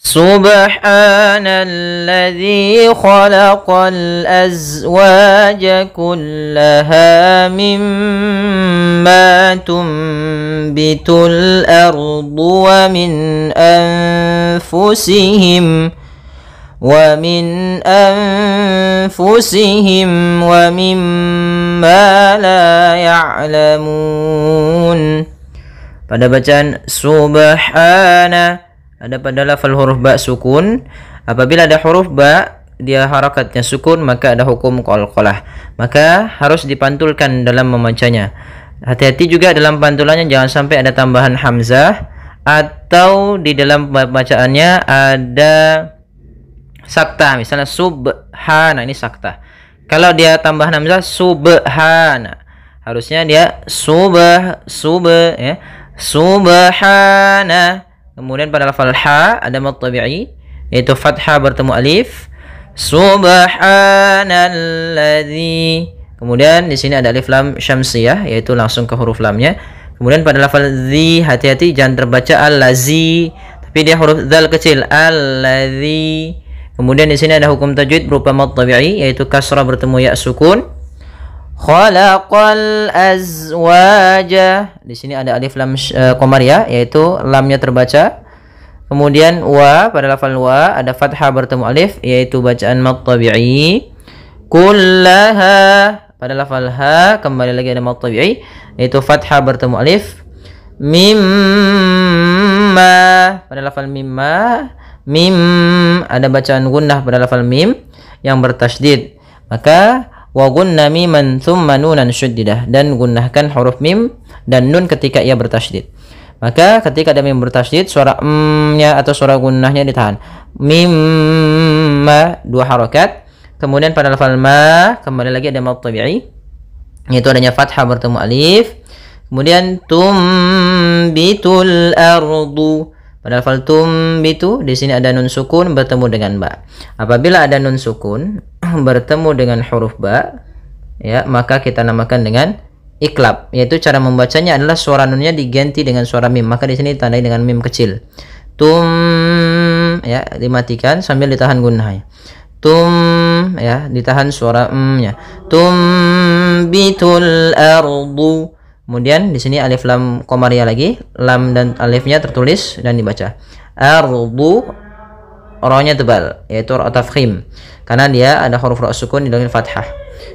Subhanalladzi khalaqal azwaja kullaha mimma tumbitul ardu wa min anfusihim wa mimma la ya'lamun. Pada bacaan subhana ada pada lafal huruf ba sukun. Apabila ada huruf ba dia harakatnya sukun, maka ada hukum qalqalah, maka harus dipantulkan dalam membacanya. Hati-hati juga dalam pantulannya, jangan sampai ada tambahan hamzah atau di dalam bacaannya ada sakta, misalnya subhana, ini sakta. Kalau dia tambahan hamzah subhana, harusnya dia ya, subhana. Kemudian pada lafal ha ada mad tabi'i, yaitu fathah bertemu alif, subhanalladzi. Kemudian di sini ada alif lam syamsiyah, yaitu langsung ke huruf lamnya. Kemudian pada lafal zi, hati-hati jangan terbaca allazi, tapi dia huruf dzal kecil, alladzi. Kemudian di sini ada hukum tajwid berupa mad tabi'i, yaitu kasrah bertemu ya sukun. Khalaqal azwaja. Di sini ada alif lam qamariyah, yaitu lamnya terbaca. Kemudian wa, pada lafal wa ada fathah bertemu alif, yaitu bacaan mad tabi'i. Kullaha, pada lafal ha kembali lagi ada mad tabi'i, yaitu fathah bertemu alif. Mimma, pada lafal mimma, ada bacaan gunnah pada lafal mim yang bertasydid, maka wa gunna miman thumma nunan syuddidah, dan gunnahkan huruf mim dan nun ketika ia bertasydid. Maka ketika ada mim bertasydid, suara nya atau suara gunnahnya ditahan. Mimma, dua harakat. Kemudian pada lafal ma kembali lagi ada mad tabi'i, yaitu adanya fathah bertemu alif. Kemudian tumbitul ardu, pada lafal tumbitu di sini ada nun sukun bertemu dengan ba. Apabila ada nun sukun bertemu dengan huruf ba, ya, maka kita namakan dengan iklab, yaitu cara membacanya adalah suara nunnya diganti dengan suara mim, maka di sini ditandai dengan mim kecil. Tum, ya, dimatikan sambil ditahan gunnahnya. Tum, ya, ditahan suara nya. Tumbitul ardu. Kemudian di sini alif lam qamariyah lagi, lam dan alifnya tertulis dan dibaca. Ardu, ra-nya tebal, yaitu ra tafkhim, karena dia ada huruf ra sukun di dalam fathah.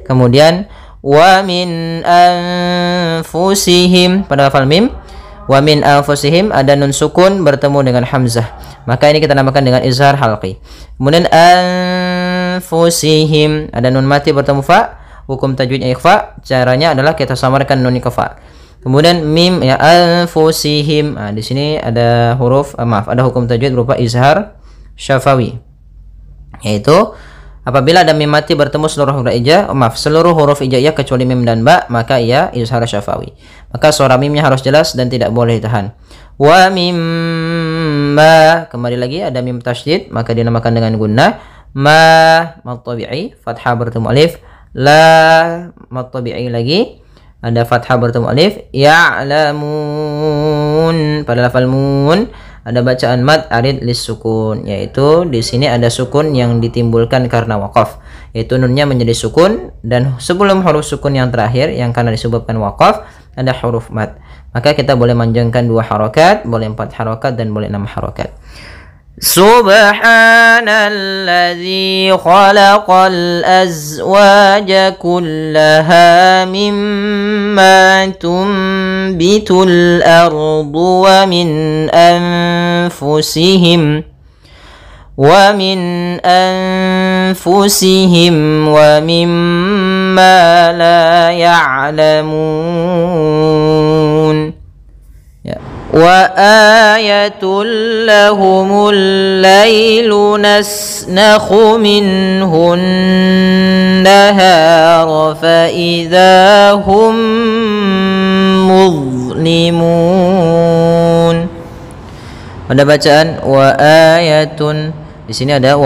Kemudian wa min anfusihim, pada lafal mim, wa min anfusihim ada nun sukun bertemu dengan hamzah, maka ini kita namakan dengan izhar halqi. Kemudian anfusihim ada nun mati bertemu fa, hukum tajwidnya ikhfa, caranya adalah kita samarkan nun ke fa. Kemudian mim, ya, anfusihim. Nah, di sini ada huruf ada hukum tajwid berupa izhar syafawi, yaitu apabila ada mim mati bertemu seluruh huruf hijaiyah kecuali mim dan ba, maka ia izhar syafawi, maka suara mimnya harus jelas dan tidak boleh ditahan. Wa mimma, kembali lagi ada mim tasydid, maka dinamakan dengan gunnah. Ma mad tabi'i, fathah bertemu alif. La mad tabi'i lagi, ada fathah bertemu alif. Ya'lamun, pada lafal mun ada bacaan mad arid lis sukun, yaitu di sini ada sukun yang ditimbulkan karena waqaf, yaitu nunnya menjadi sukun, dan sebelum huruf sukun yang terakhir yang karena disebabkan waqaf ada huruf mad, maka kita boleh manjangkan 2 harakat, boleh 4 harakat, dan boleh 6 harakat. Subhanalladzi khalaqal azwaja kullaha mimma tumbitul ardu wa min anfusihim wa mimma la ya'lamun. Ya. Wa ayatul lahumul lailu nasnakhu minhun nahara fa idahum muzlimun. Pada bacaan wa ayatun, di sini ada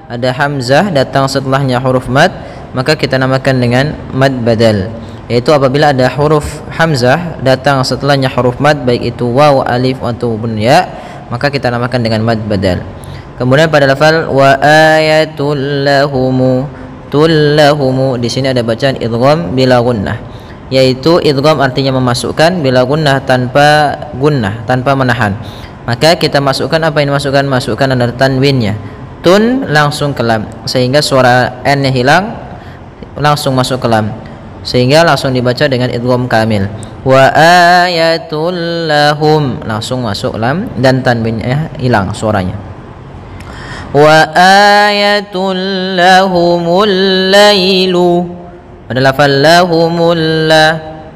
ada hamzah datang setelahnya huruf mad, maka kita namakan dengan mad badal, yaitu apabila ada huruf hamzah datang setelahnya huruf mad, baik itu waw, alif ataupun ya, maka kita namakan dengan mad badal. Kemudian pada lafal wa ayatul lahumu, tullahumu, di sini ada bacaan idgham bila gunnah, yaitu idgham artinya memasukkan, bila gunnah tanpa gunnah, tanpa menahan. Maka kita masukkan apa yang dimasukkan? Masukkan ada tanwinnya, tun langsung ke lam, sehingga suara n-nya hilang, langsung masuk ke lam, sehingga langsung dibaca dengan idgham kamil. Wa ayatul lahum, langsung masuk lam dan tanwinnya hilang suaranya. Wa ayatul lahumul lailu, pada lafal lahumul la,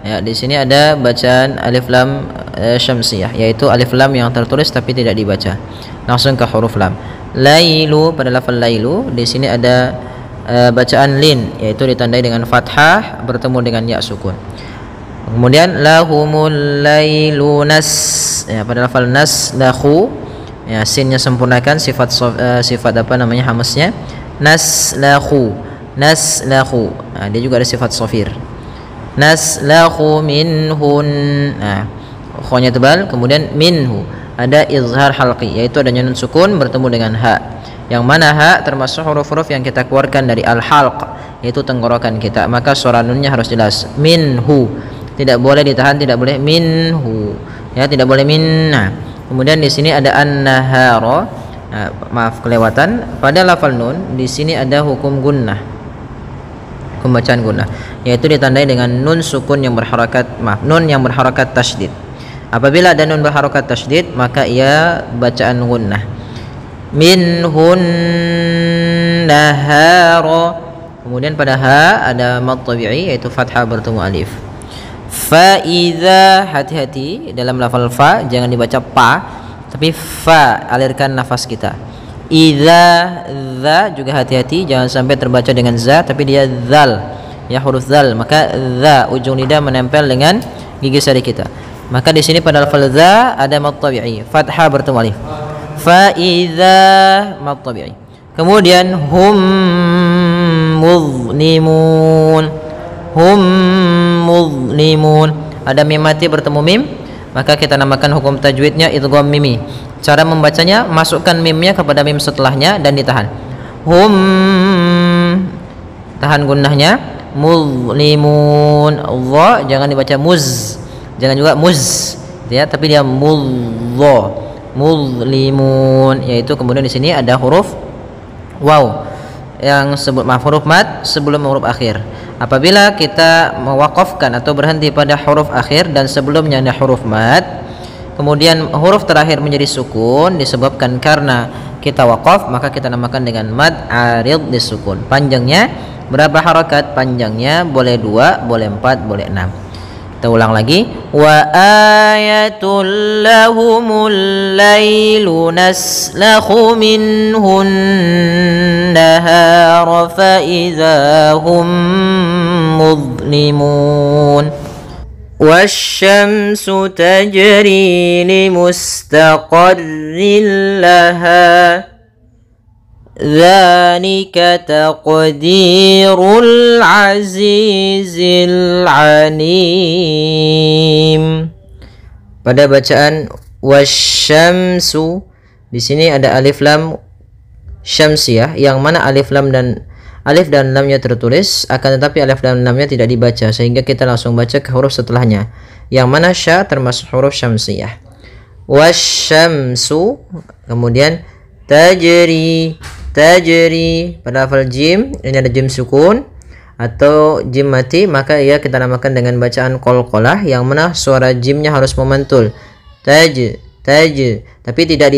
ya di sini ada bacaan alif lam syamsiyah, yaitu alif lam yang tertulis tapi tidak dibaca, langsung ke huruf lam. Lailu, pada lafal lailu di sini ada bacaan lin, yaitu ditandai dengan fathah bertemu dengan ya sukun. Kemudian lahumul lailu nas, ya pada lafal nas lahu, ya sinnya sempurnakan, sifat apa namanya hamasnya, naslahu, naslahu. Nah, dia juga ada sifat sofir, naslahu minhun, nah khonya tebal. Kemudian minhu ada izhar halqi, yaitu adanya nun sukun bertemu dengan ha, yang mana ha termasuk huruf-huruf yang kita keluarkan dari al-halq, yaitu tenggorokan kita, maka suara nunnya harus jelas. Minhu, tidak boleh ditahan, tidak boleh minhu, ya tidak boleh minna. Kemudian di sini ada an-nahara, maaf kelewatan, pada lafal nun di sini ada hukum gunnah, pembacaan gunnah, yaitu ditandai dengan nun sukun yang berharakat, nun yang berharakat tasydid. Apabila ada nun berharakat tasydid, maka ia bacaan gunnah. Minhun nahara. Kemudian pada ha ada mad tabi'i, yaitu fathah bertemu alif. Faiza, hati-hati dalam lafal fa, jangan dibaca pa tapi fa, alirkan nafas kita. Iza, za juga hati-hati, jangan sampai terbaca dengan za tapi dia zal, ya huruf zal, maka za ujung lidah menempel dengan gigi sari kita. Maka di sini pada lafal za ada mad tabi'i, fathah bertemu alif. Faiza mad tabi'i. Kemudian hum muzlimun, hum muzlimun, ada mim mati bertemu mim, maka kita namakan hukum tajwidnya idgham mimi. Cara membacanya, masukkan mimnya kepada mim setelahnya dan ditahan. Hum, tahan gunnahnya. Muzlimun, Allah jangan dibaca muz, jangan juga muz, ya, tapi dia mudza, muzlimun, yaitu kemudian di sini ada huruf waw yang huruf mad sebelum huruf akhir. Apabila kita mewakafkan atau berhenti pada huruf akhir dan sebelumnya ada huruf mad, kemudian huruf terakhir menjadi sukun disebabkan karena kita wakaf, maka kita namakan dengan mad arid disukun. Panjangnya berapa harakat? Panjangnya boleh 2, boleh 4, boleh 6. Kita ulang lagi. Wa ayatul lahumul lailu naslakhu minhun nahara fa idza hum muzlimun. Wasyamsu tajri limustaqarrin laha dzalika taqdirul azizil alim. Pada bacaan wasyamsu di sini ada alif lam syamsiyah, yang mana alif dan lamnya tertulis, akan tetapi alif dan lamnya tidak dibaca, sehingga kita langsung baca ke huruf setelahnya, yang mana sya termasuk huruf syamsiyah. Wasyamsu, kemudian tajri, tajri pada lafal jim, ini ada jim sukun atau jim mati, maka ia kita namakan dengan bacaan qalqalah, yang mana suara jimnya harus memantul. Taj, tapi tidak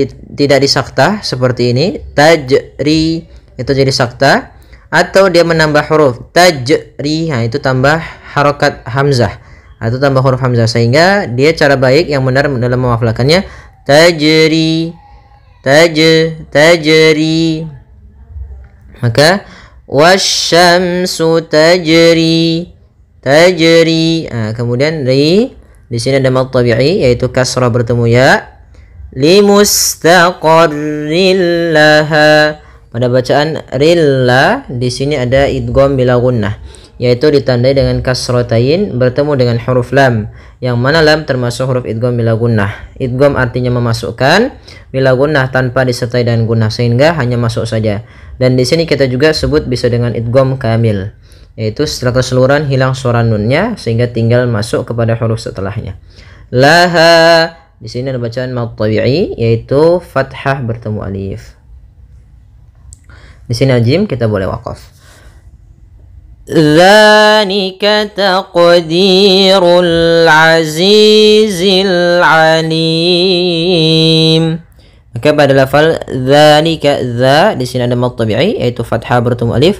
disaktah seperti ini. Tajri itu jadi sakta, atau dia menambah huruf tajri, nah itu tambah harokat hamzah atau tambah huruf hamzah, sehingga dia cara baik yang benar dalam memaflakannya tajri, tajri. Maka wasyamsu tajri, nah, kemudian ri di sini ada mad tabi'i, yaitu kasrah bertemu ya. Limustaqarril laha, pada bacaan rilla di sini ada idgham bila gunnah, yaitu ditandai dengan kasrotain bertemu dengan huruf lam, yang mana lam termasuk huruf idgham bila gunnah. Idgham artinya memasukkan, bila gunnah tanpa disertai dengan gunnah, sehingga hanya masuk saja. Dan di sini kita juga sebut bisa dengan idgham kamil, yaitu setelah keseluruhan hilang suara nunnya sehingga tinggal masuk kepada huruf setelahnya. Laha, di sini ada bacaan mad tabi'i, yaitu fathah bertemu alif. Di sini ajim kita boleh waqaf. Dzalika taqdirul azizil alim. Maka pada lafal dzalika, dza di sini ada mad tabi'i, yaitu fathah bertemu alif.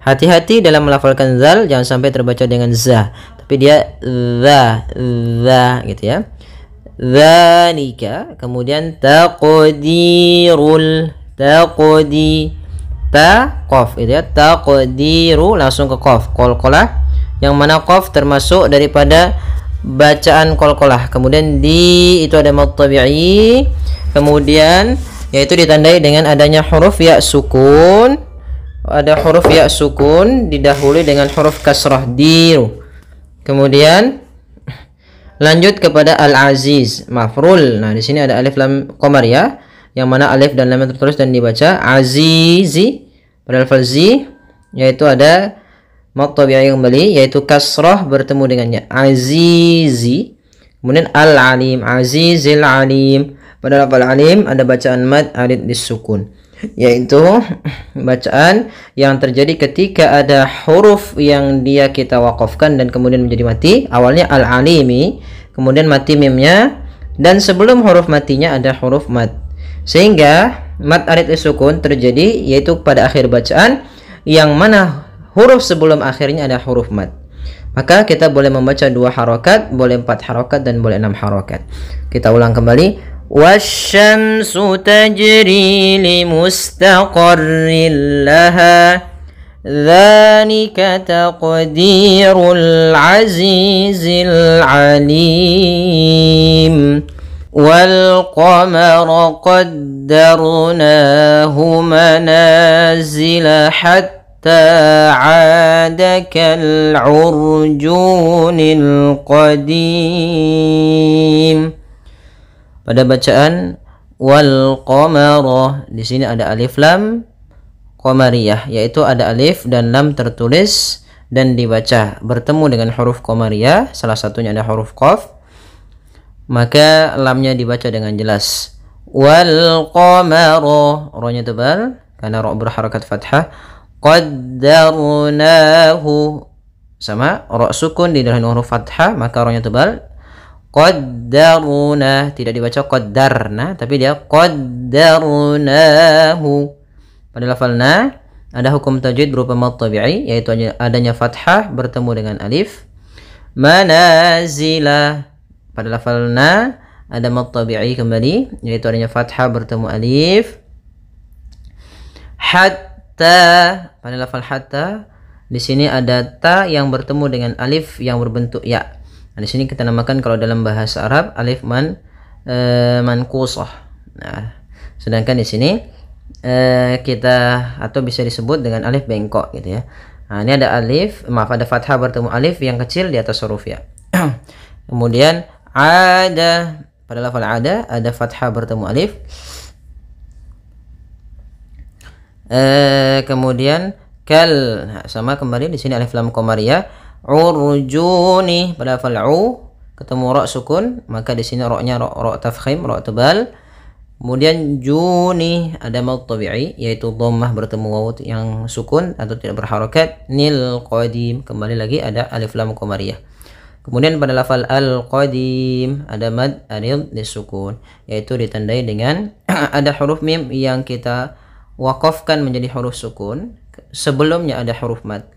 Hati-hati dalam melafalkan zal, jangan sampai terbaca dengan za, tapi dia za gitu ya. Dzalika, kemudian taqdirul, ta qaf itu ya, taqdiru langsung ke qaf, qalqalah, yang mana qaf termasuk daripada bacaan qalqalah. Kemudian di itu ada mad tabi'i, kemudian yaitu ditandai dengan adanya huruf ya sukun. Ada huruf ya sukun didahului dengan huruf kasrah, diru. Kemudian lanjut kepada al-aziz, mafrul. Nah, di sini ada alif lam qamariyah, yang mana alif dan lam tertulis dan dibaca azizi. Pada lafal zi, yaitu ada mad tabi'i kembali, yaitu kasrah bertemu dengannya, azizi. Kemudian al-alim, azizil alim. Pada lafal alim ada bacaan mad arid disukun, yaitu bacaan yang terjadi ketika ada huruf yang dia kita wakafkan dan kemudian menjadi mati. Awalnya al-alimi, kemudian mati mimnya, dan sebelum huruf matinya ada huruf mad, sehingga mad arid sukun terjadi, yaitu pada akhir bacaan, yang mana huruf sebelum akhirnya ada huruf mad. Maka kita boleh membaca 2 harokat, boleh 4 harokat, dan boleh 6 harokat. Kita ulang kembali. Wasyamsu tajri li mustaqarrin laha, dzalika taqdirul azizil alim. والقمر قدرناه منازل حتى عاد كالعرجون القديم. Pada bacaan wal qamara, di sini ada alif lam qamariyah, yaitu ada alif dan lam tertulis dan dibaca bertemu dengan huruf qamariyah, salah satunya ada huruf qaf, maka lamnya dibaca dengan jelas. Wal qamara, ro-nya tebal karena ro berharakat fathah. Qaddarnahu, sama ro sukun di dalam huruf fathah, maka ro-nya tebal. Qaddarna, tidak dibaca qaddarna, tapi dia qaddarnahu. Pada lafal na ada hukum tajwid berupa mad tabi'i, yaitu adanya fathah bertemu dengan alif. Manazila, pada lafal na ada mad tabi'i kembali, yaitu adanya fathah bertemu alif. Hatta, pada lafal hatta, di sini ada ta yang bertemu dengan alif yang berbentuk ya. Nah, di sini kita namakan kalau dalam bahasa Arab alif manqusah. Nah, sedangkan di sini kita atau bisa disebut dengan alif bengkok gitu ya. Nah, ini ada alif, maaf, ada fathah bertemu alif yang kecil di atas huruf ya. Kemudian ada, pada lafal ada fathah bertemu alif. Kemudian kal, nah, sama kembali di sini alif lam qamariyah. Urjuni, pada lafal u ketemu ro sukun, maka di sini ro-nya ro tafkhim, ro tebal. Kemudian juni ada mad tabi'i, yaitu dhammah bertemu waw yang sukun atau tidak berharakat. Nil qadim, kembali lagi ada alif lam qamariyah. Kemudian pada lafal al-qadim ada mad arid disukun, yaitu ditandai dengan ada huruf mim yang kita wakafkan menjadi huruf sukun, sebelumnya ada huruf mad.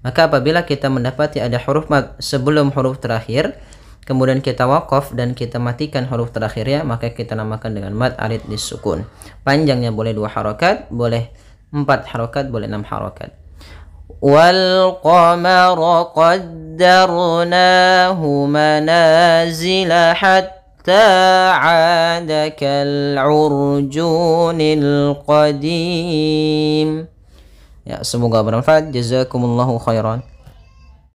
Maka apabila kita mendapati ada huruf mad sebelum huruf terakhir, kemudian kita wakaf dan kita matikan huruf terakhirnya, maka kita namakan dengan mad arid disukun. Panjangnya boleh 2 harokat, boleh 4 harokat, boleh 6 harokat. Wal qamara qaddarnahu manazila hatta 'ada kal 'urjunil qadim. Ya, semoga bermanfaat. Jazakumullahu khairan.